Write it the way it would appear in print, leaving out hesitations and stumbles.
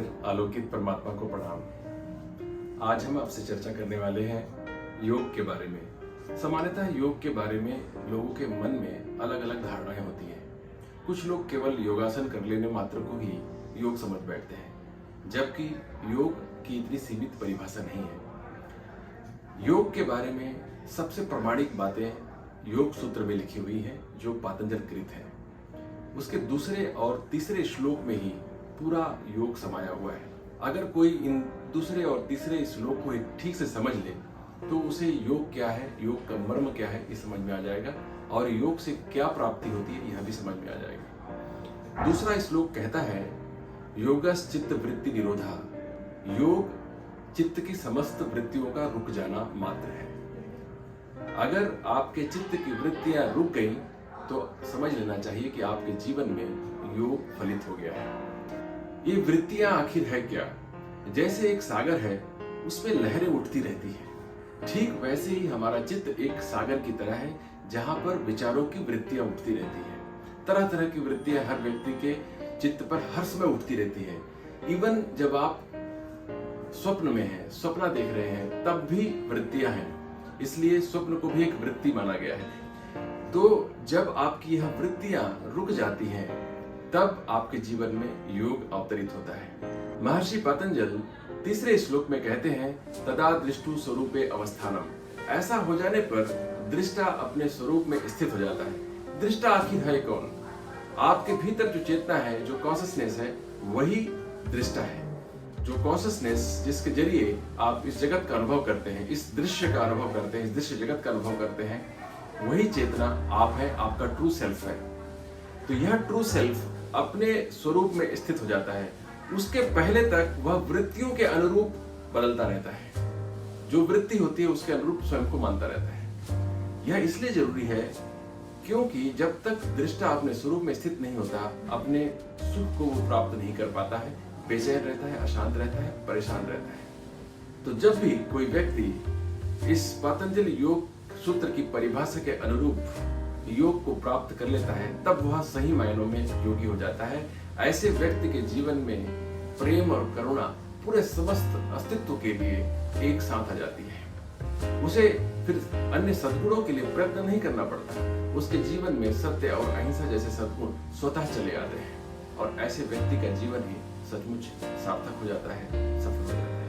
फिर आलोकित परमात्मा को प्रणाम। आज हम आपसे चर्चा करने वाले हैं योग के बारे में। सामान्यतः योग के बारे में लोगों के मन में अलग अलग धारणाएं होती हैं। कुछ लोग केवल योगासन कर लेने मात्र को ही योग समझ बैठते हैं, जबकि योग की इतनी सीमित परिभाषा नहीं है। योग के बारे में सबसे प्रामाणिक बातें योग सूत्र में लिखी हुई हैं, जो पातंजल कृत है। उसके दूसरे और तीसरे श्लोक में ही पूरा योग समाया हुआ है। अगर कोई इन दूसरे और तीसरे श्लोक को ठीक से समझ ले तो उसे योग क्या है, योग का मर्म क्या है, ये समझ में आ जाएगा और योग से क्या प्राप्ति होती है यह भी समझ में आ जाएगा। दूसरा श्लोक कहता है, योगश्चित्त वृत्ति निरोधा, योग चित्त की समस्त वृत्तियों का रुक जाना मात्र है। अगर आपके चित्त की वृत्तियां रुक गई तो समझ लेना चाहिए कि आपके जीवन में योग फलित हो गया है। ये वृत्तियां आखिर है क्या? जैसे एक सागर है, उसमें लहरें उठती रहती है, ठीक वैसे ही हमारा चित्त एक सागर की तरह है, जहां पर विचारों की वृत्तियां उठती रहती है। तरह तरह की वृत्तियां हर व्यक्ति के चित्त पर हर समय उठती रहती है। इवन जब आप स्वप्न में हैं, सपना देख रहे हैं, तब भी वृत्तियां हैं, इसलिए स्वप्न को भी एक वृत्ति माना गया है। तो जब आपकी यह वृत्तियां रुक जाती हैं, तब आपके जीवन में योग अवतरित होता है। महर्षि पतंजल तीसरे श्लोक में कहते हैं, तदा दृष्टु स्वरूपे अवस्थानम। ऐसा हो जाने पर दृष्टा अपने स्वरूप में स्थित हो जाता है। दृष्टा आखिर है कौन? आपके भीतर जो चेतना है, जो कॉन्शसनेस है, वही दृष्टा है। जो कॉन्शसनेस जिसके जरिए आप इस जगत का अनुभव करते हैं, इस दृश्य का अनुभव करते हैं, इस दृश्य जगत का अनुभव करते हैं, वही चेतना आप है, आपका ट्रू सेल्फ है। तो यह ट्रू सेल्फ अपने स्वरूप में स्थित हो जाता है। उसके पहले तक वह वृत्तियों के अनुरूप बदलता रहता है। जो वृत्ति होती है उसके अनुरूप स्वयं को मानता रहता है। यह इसलिए जरूरी है क्योंकि जब तक दृष्टा अपने स्वरूप में स्थित नहीं होता, अपने सुख को वो प्राप्त नहीं कर पाता है, बेचैन रहता है, अशांत रहता है, परेशान रहता है। तो जब भी कोई व्यक्ति इस पतंजल योग सूत्र की परिभाषा के अनुरूप योग को प्राप्त कर लेता है, तब वह सही मायनों में योगी हो जाता है। ऐसे व्यक्ति के जीवन में प्रेम और करुणा पूरे समस्त अस्तित्व के लिए एक साथ आ जाती है। उसे फिर अन्य सद्गुणों के लिए प्रयत्न नहीं करना पड़ता। उसके जीवन में सत्य और अहिंसा जैसे सद्गुण स्वतः चले आते हैं और ऐसे व्यक्ति का जीवन ही सचमुच सार्थक हो जाता है, सफल हो जाता है।